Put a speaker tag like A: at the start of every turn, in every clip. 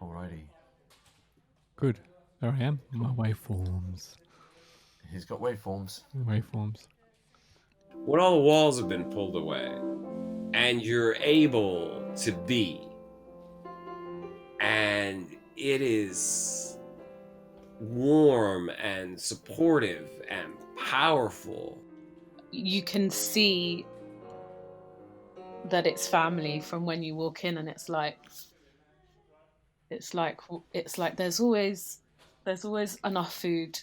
A: Alrighty.
B: Good. There I am. My waveforms.
A: He's got waveforms.
B: Waveforms.
C: When all the walls have been pulled away and you're able to be, and it is warm and supportive and powerful.
D: You can see that it's family from when you walk in, and it's like there's always enough food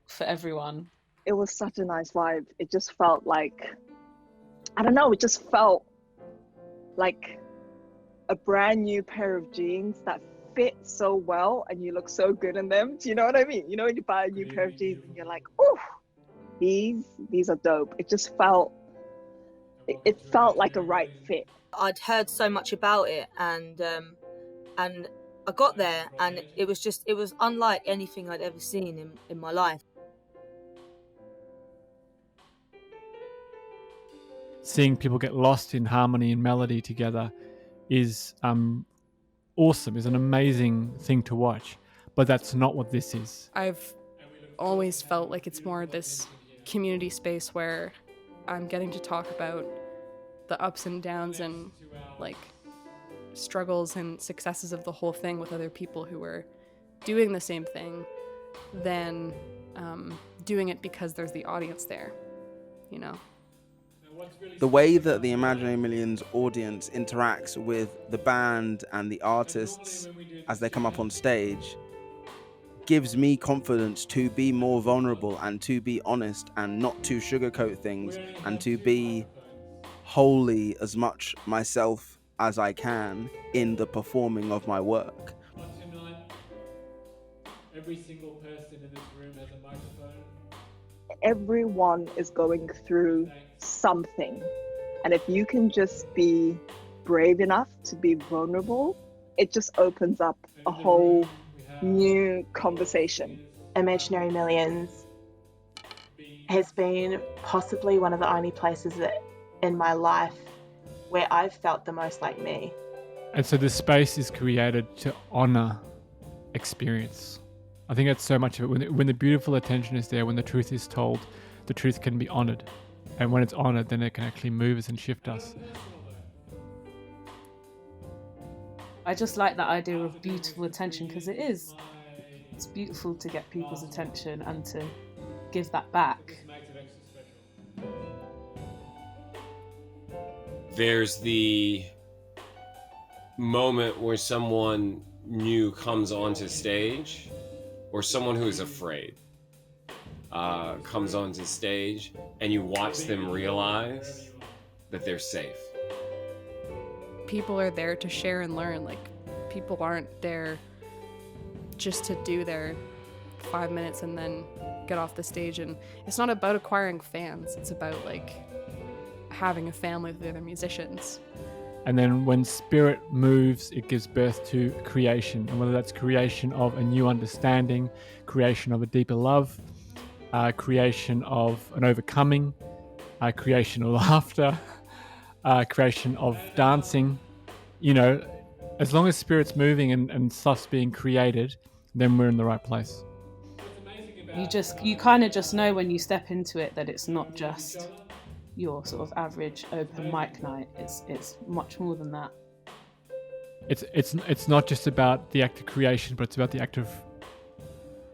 D: for everyone.
E: It was such a nice vibe. It just felt like, I don't know, it just felt like a brand new pair of jeans that fit so well and you look so good in them. Do you know what I mean? You know, when you buy a new pair of jeans and you're like, oh, these are dope. It just felt, it felt like a right fit.
F: I'd heard so much about it, and I got there, and it was unlike anything I'd ever seen in my life.
B: Seeing people get lost in harmony and melody together is awesome, is an amazing thing to watch. But that's not what this is.
G: I've always felt like it's more this community space where I'm getting to talk about the ups and downs and like struggles and successes of the whole thing with other people who are doing the same thing than doing it because there's the audience there, you know?
H: The way that the Imaginary Millions audience interacts with the band and the artists as they come up on stage gives me confidence to be more vulnerable and to be honest and not to sugarcoat things and to be wholly as much myself as I can in the performing of my work.
B: Tonight, every single person in this room has a microphone.
E: Everyone is going through something. And if you can just be brave enough to be vulnerable, it just opens up a whole new conversation.
I: Imaginary Millions has been possibly one of the only places that in my life where I've felt the most like me.
B: And so this space is created to honor experience. I think that's so much of it. When the beautiful attention is there, when the truth is told, the truth can be honored. And when it's honored, then it can actually move us and shift us.
D: I just like that idea of beautiful attention, because it's beautiful to get people's attention and to give that back.
C: There's the moment where someone new comes onto stage, or someone who is afraid comes onto stage, and you watch them realize that they're safe.
G: People are there to share and learn. Like, people aren't there just to do their 5 minutes and then get off the stage. And it's not about acquiring fans. It's about like having a family with the other musicians.
B: And then when spirit moves, it gives birth to creation. And whether that's creation of a new understanding, creation of a deeper love, creation of an overcoming, creation of laughter, creation of dancing, you know, as long as spirit's moving and stuff's being created, then we're in the right place.
D: You kind of just know when you step into it that it's not just your sort of average open mic night. It's much more than that.
B: It's not just about the act of creation, but it's about the act of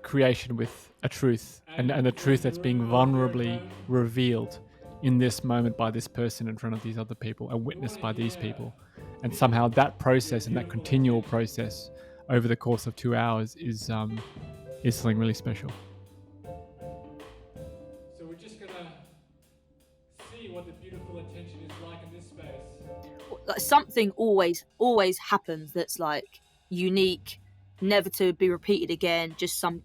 B: creation with a truth, and the truth that's being vulnerably revealed in this moment by this person in front of these other people and witnessed by these people. And somehow that process and that continual process over the course of 2 hours is something really special.
J: So we're just gonna see what the beautiful attention is like in this space.
F: Like, something always happens that's like unique, never to be repeated again, just some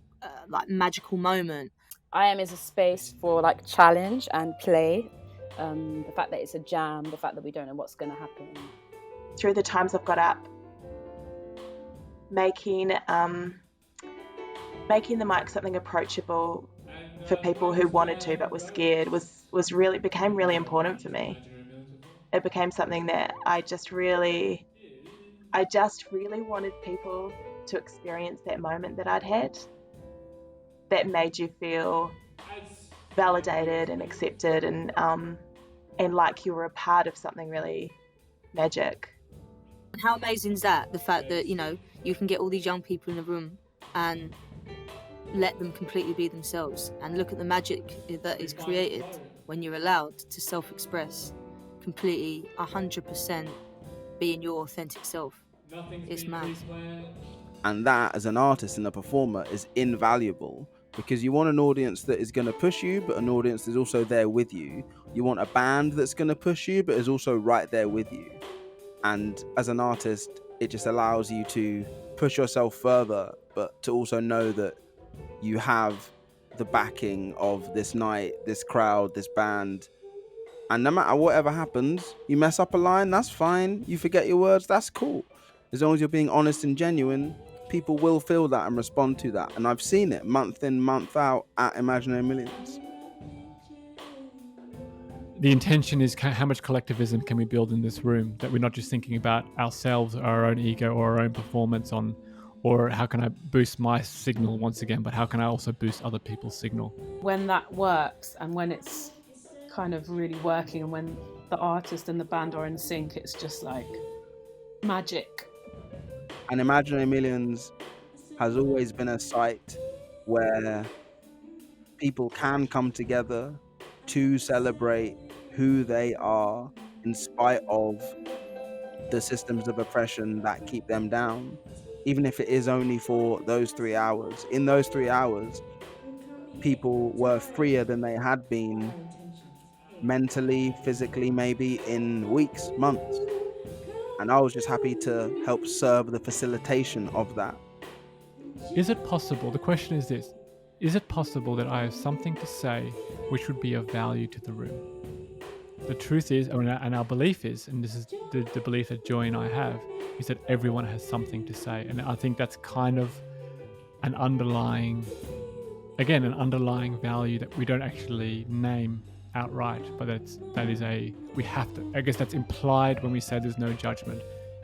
F: like magical moment.
K: IM is a space for like challenge and play. The fact that it's a jam, the fact that we don't know what's going to happen.
I: Through the times I've got up, making the mic something approachable for people who wanted to but were scared became really important for me. It became something that I just really I just really wanted people to experience that moment that I'd had that made you feel validated and accepted and like you were a part of something really magic.
F: How amazing is that? The fact that, you can get all these young people in a room and let them completely be themselves and look at the magic that is created when you're allowed to self-express completely 100% being your authentic self. It's mad.
H: And that, as an artist and a performer, is invaluable, because you want an audience that is going to push you, but an audience that's also there with you. You want a band that's going to push you, but is also right there with you. And as an artist, it just allows you to push yourself further, but to also know that you have the backing of this night, this crowd, this band. And no matter whatever happens, you mess up a line, that's fine. You forget your words, that's cool. As long as you're being honest and genuine, people will feel that and respond to that. And I've seen it month in, month out at Imaginary Millions.
B: The intention is how much collectivism can we build in this room, that we're not just thinking about ourselves, our own ego, or our own performance or how can I boost my signal once again, but how can I also boost other people's signal?
D: When that works and when it's kind of really working and when the artist and the band are in sync, it's just like magic.
H: And Imaginary Millions has always been a site where people can come together to celebrate who they are in spite of the systems of oppression that keep them down, even if it is only for those 3 hours. In those 3 hours, people were freer than they had been mentally, physically, maybe in weeks, months. And I was just happy to help serve the facilitation of that.
B: Is it possible, the question is this, is it possible that I have something to say which would be of value to the room? The truth is, and our belief is, and this is the belief that Joy and I have, is that everyone has something to say. And I think that's kind of an underlying value that we don't actually name outright, but we have to, I guess that's implied when we say there's no judgment.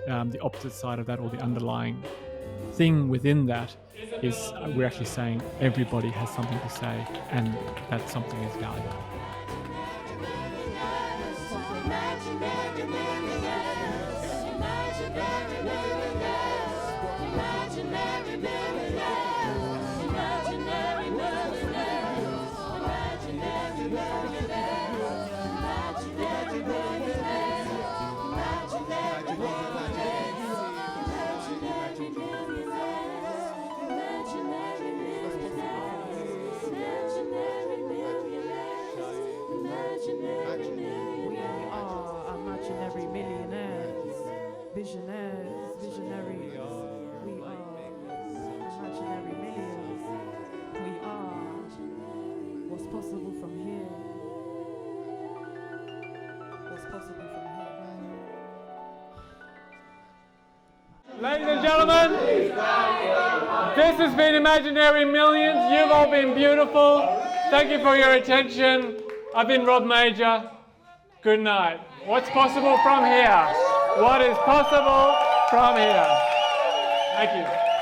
B: The opposite side of that, or the underlying thing within that, is we're actually saying everybody has something to say, and that something is valuable. Ladies and gentlemen, this has been Imaginary Millions. You've all been beautiful. Thank you for your attention. I've been Rob Major. Good night. What's possible from here? What is possible from here? Thank you.